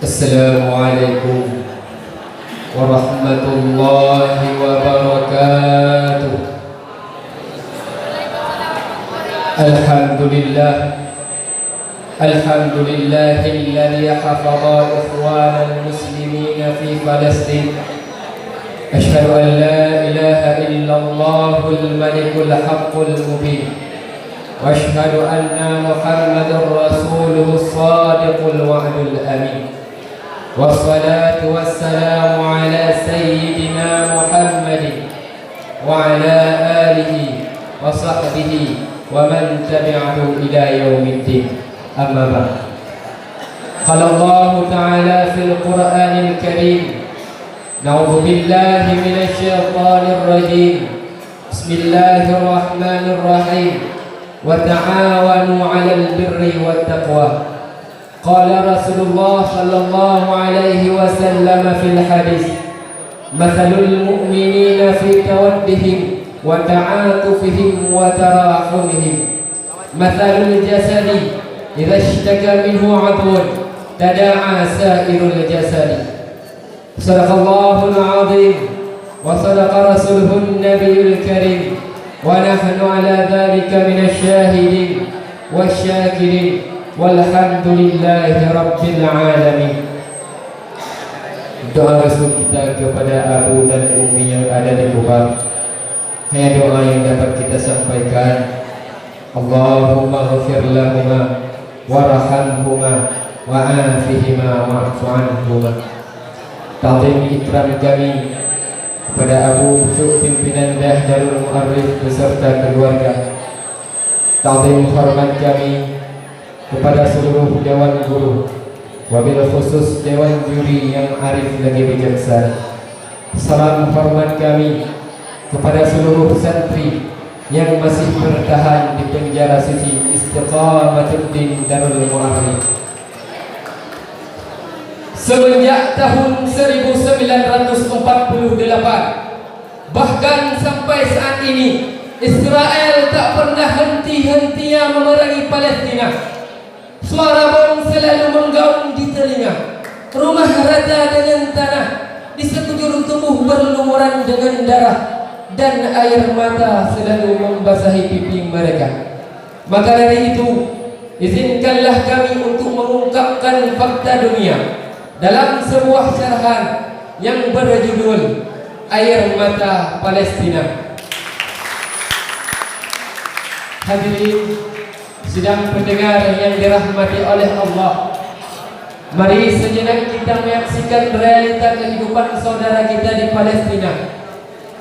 Assalamualaikum warahmatullahi wabarakatuh. Alhamdulillah, alhamdulillahilladzi hafadha ikhwanal muslimina fi Palestin. Asyhadu an la ilaha illallahul malikul haqqul mubin. Wa asyhadu anna Muhammadar rasuluhus shadiqul wa'dul amin. Wassalatu wassalamu ala sayyidina Muhammadin wa ala alihi wa sahbihi wa man tabi'ahu ila yaumiddin. Amma ba'd. Qala Allah ta'ala fil Qur'anil Karim: A'udzu billahi minasy syaithanir rajim. Bismillahirrahmanirrahim. Wa ta'awanu 'alal birri wat taqwa. Qala Rasulullah sallallahu alaihi wasallam fil hadis: Mathalul mu'minina fi tawaddihim wa ta'atufihim wa tarahumihim mathalul jasadi idza ishtaka minhu 'adwun tada'a sa'irul jasadi. Sadaqallahul 'azim wa sadaqa rasuluhun nabiyul karim wa nahnu ala dhalika minasy syahidin wasyakirin walhamdulillahi rabbil alamin. Doa Rasul kita kepada Abu dan Ummi yang ada di Kubah, hanya doa yang dapat kita sampaikan. Allahumma ghafir lahuma warhamhuma wa'afihima wa'fu anhuma. Ta'zim ikram kami kepada Abu Busuk pimpinan Darul Mu'arrif beserta keluarga. Ta'zim hormat kami kepada seluruh dewan guru, wabil khusus dewan juri yang arif lagi bijaksana. Salam hormat kami kepada seluruh santri yang masih bertahan di penjara suci Istiqamatuddin Darul Mu'arrif. Semenjak tahun 1948, bahkan sampai saat ini, Israel tak pernah henti-hentinya memerangi Palestina. Suara bom selalu menggaung di telinga. Rumah rata dengan tanah, di sekujur tubuh berlumuran dengan darah, dan air mata selalu membasahi pipi mereka. Maka dari itu, izinkanlah kami untuk mengungkapkan fakta dunia dalam sebuah syarahan yang berjudul Air Mata Palestina. Hadirin sidang pendengar yang dirahmati oleh Allah, mari sejenak kita menyaksikan realita kehidupan saudara kita di Palestina,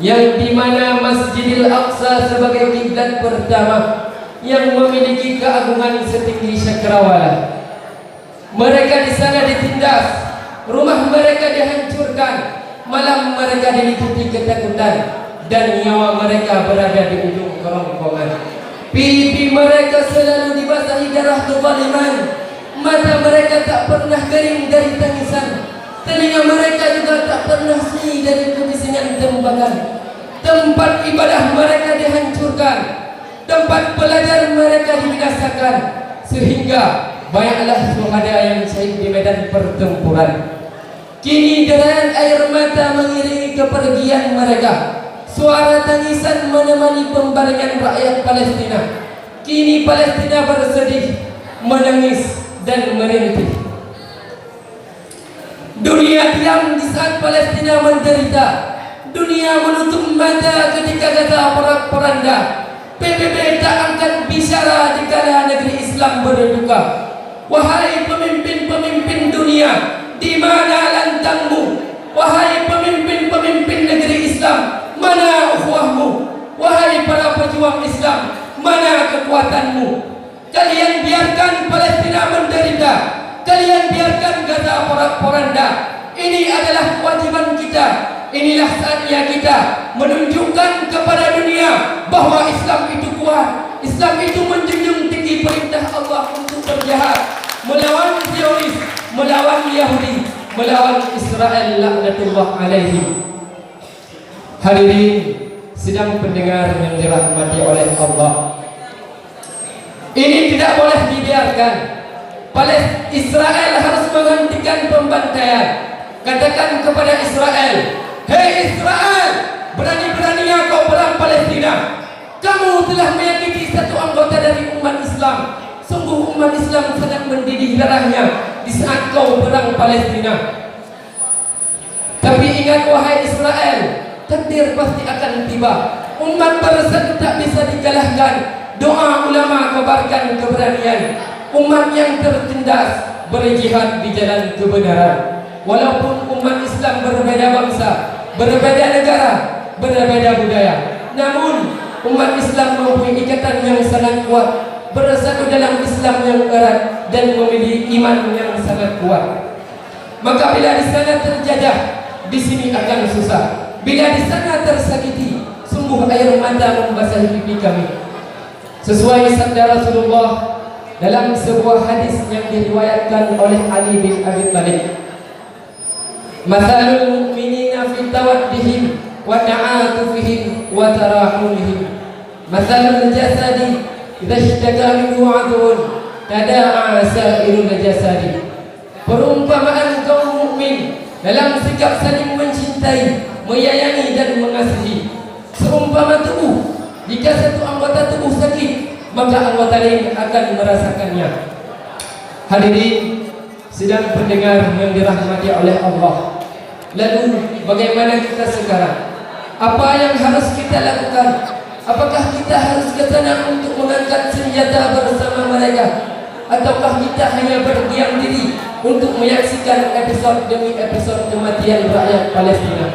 yang dimana Masjidil Aqsa sebagai kiblat pertama yang memiliki keagungan setinggi cakrawala. Mereka di sana ditindas, rumah mereka dihancurkan, malam mereka diliputi ketakutan, dan nyawa mereka berada di ujung kerongkongan. Pipi mereka selalu dibasahi darah kezaliman. Mata mereka tak pernah kering dari tangisan. Telinga mereka juga tak pernah sunyi dari kebisingan tembakan. Tempat ibadah mereka dihancurkan, tempat belajar mereka dibinasakan, sehingga banyaklah syuhada yang syahid di medan pertempuran. Kini derayan air mata mengiringi kepergian mereka. Suara tangisan menemani pembaringan rakyat Palestina. Kini Palestina bersedih, menangis dan merintih. Dunia diam di saat Palestina menderita. Dunia menutup mata ketika kata porak-poranda. PBB tak akan bicara dikala negeri Islam berduka. Wahai pemimpin-pemimpin dunia, di mana lantangmu? Wahai pemimpin-pemimpin negeri Islam, mana ukhuwahmu? Wahai para pejuang Islam, mana kekuatanmu? Kalian biarkan Palestina menderita. Kalian biarkan Gaza porak-poranda. Ini adalah kewajiban kita. Inilah saatnya kita menunjukkan kepada dunia bahwa Islam itu kuat. Islam itu menjunjung tinggi perintah Allah untuk berjihad melawan teroris, melawan Yahudi, melawan Israel laknatullah alaihim. Hadirin sidang pendengar yang dirahmati oleh Allah, ini tidak boleh dibiarkan. Israel harus menghentikan pembangunan Israel. Katakan kepada Israel, hei Israel, berani-beraninya kau perang Palestina. Kamu telah menyakiti satu anggota dari umat Islam. Sungguh umat Islam sangat mendidih darahnya di saat kau perang Palestina. Tapi ingat wahai Israel, takdir pasti akan tiba. Umat bersatu tak bisa dikalahkan. Doa ulama kabarkan keberanian. Umat yang tertindas berjihad di jalan kebenaran. Walaupun umat Islam berbeda bangsa, berbeda negara, berbeda budaya, namun umat Islam mempunyai ikatan yang sangat kuat, bersatu dalam Islam yang erat dan memiliki iman yang sangat kuat. Maka bila di sana terjajah, di sini akan susah. Bila di sana tersakiti, sungguh air mata membasahi pipi kami. Sesuai sabda Rasulullah dalam sebuah hadis yang diriwayatkan oleh Ali bin Abi Thalib, "Mathalul mu'minina fi tawaddihim wa ta'atufihim wa tarahumihim mathalul jasadi idza ishtaka minhu 'udwun tada'a sa'irul jasadi." Perumpamaan kaum mukmin dalam sikap saling mencintai, menyayangi dan mengasihi. Seumpama tubuh, jika satu anggota tubuh sakit, maka anggota lain akan merasakannya. Hadirin sidang pendengar yang dirahmati oleh Allah. Lalu bagaimana kita sekarang? Apa yang harus kita lakukan? Apakah kita harus ke sana untuk mengangkat senjata bersama mereka? Ataukah kita hanya berdiam diri untuk menyaksikan episode demi episode kematian rakyat Palestina?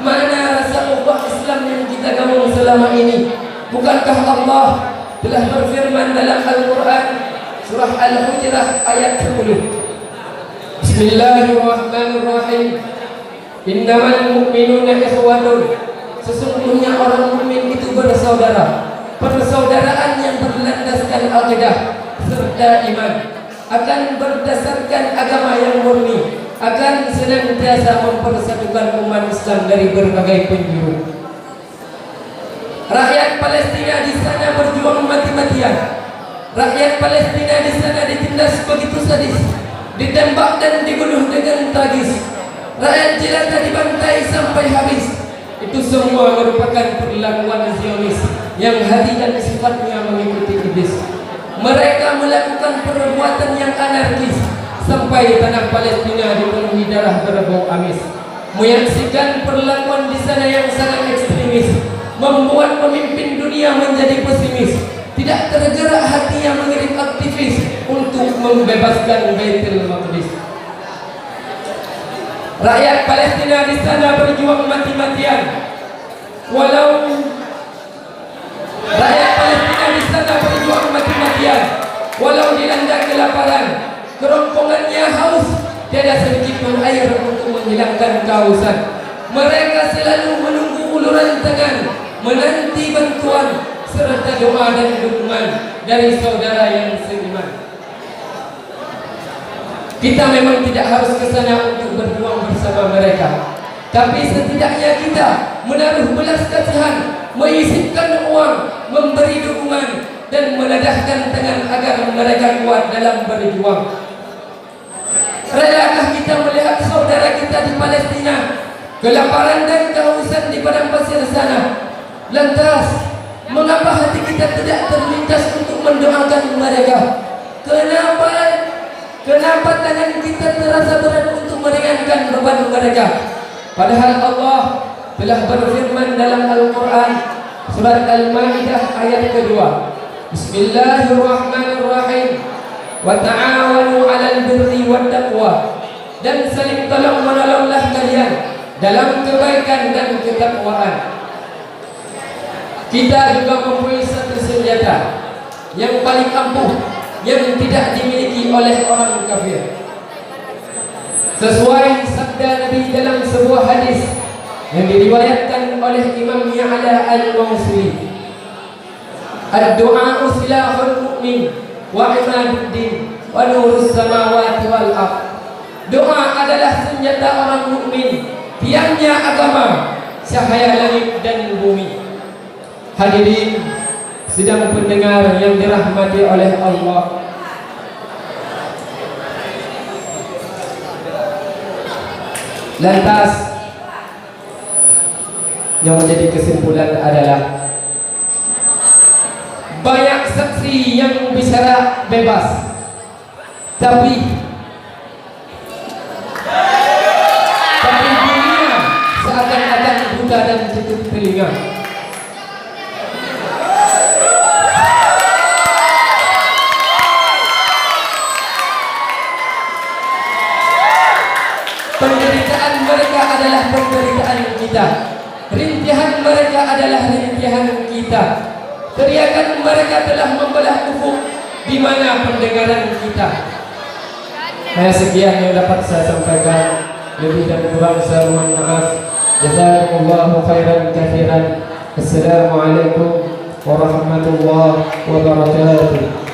Mana rasa ukhuwah Islam yang kita gabung selama ini? Bukankah Allah telah berfirman dalam Al-Quran surah Al-Hujurat ayat 10, Bismillahirrahmanirrahim, Innamal mu'minuna ikhwatun. Sesungguhnya orang mukmin itu bersaudara. Persaudaraan yang berlandaskan akidah serta iman, akan berdasarkan agama yang murni, akan senantiasa mempersatukan umat Islam dari berbagai penjuru. Rakyat Palestina di sana berjuang mati-matian. Rakyat Palestina di sana ditindas begitu sadis, ditembak dan dibunuh dengan tragis. Rakyat jelata dibantai sampai habis. Itu semua merupakan perlakuan Zionis yang hati dan sifatnya mengikuti iblis. Mereka melakukan perbuatan yang anarkis sampai tanah Palestina dipenuhi darah berbau amis. Menyaksikan perlakuan di sana yang sangat ekstremis membuat pemimpin dunia menjadi pesimis. Tidak tergerak hatinya mengirim aktivis untuk membebaskan Baitul Maqdis. Rakyat Palestina di sana berjuang mati-matian. Walau rakyat Palestina di sana berjuang mati-matian, walau dilanda kelaparan, kerongkongannya haus, tiada sedikit pun air untuk menghilangkan kehausan. Mereka selalu menunggu uluran tangan, menanti bantuan serta doa dan dukungan dari saudara yang seiman. Kita memang tidak harus ke sana untuk berjuang bersama mereka, tapi setidaknya kita menaruh belas kasihan, menyisipkan uang, memberi dukungan dan menadahkan tangan agar mereka kuat dalam berjuang. Relakah kita melihat saudara kita di Palestina kelaparan dan kehausan di padang pasir sana? Lantas mengapa hati kita tidak terlintas untuk mendoakan mereka? Kenapa tangan kita terasa berat untuk meringankan beban mereka? Padahal Allah telah berfirman dalam Al-Quran surat Al-Maidah ayat kedua, Bismillahirrahmanirrahim, wa ta'awanu 'alal birri wat taqwa, dan saling tolong menolonglah kalian dalam kebaikan dan ketakwaan. Kita juga mempunyai satu senjata yang paling ampuh, yang tidak dimiliki oleh orang kafir. Sesuai sabda Nabi dalam sebuah hadis yang diriwayatkan oleh Imam Ya'la al-Mawsili, Ad-du'a silahul mu'min wa imaduddin wa nurus samawati wal ardh. Doa adalah senjata orang mukmin, tiangnya agama, cahaya langit dan bumi. Hadirin sidang pendengar yang dirahmati oleh Allah, Lantas yang menjadi kesimpulan adalah banyak saksi yang bicara bebas, tapi dunia seakan-akan buta dan tutup telinga. Penderitaan mereka adalah penderitaan kita. Rintihan mereka adalah rintihan kita. Teriakan mereka telah membelah ufuk di mana pendengaran kita. Sekian yang dapat saya sampaikan. Lebih dan kurang saya mohon maaf. Jazakumullahu khairan katsiran. Assalamualaikum warahmatullahi wabarakatuh.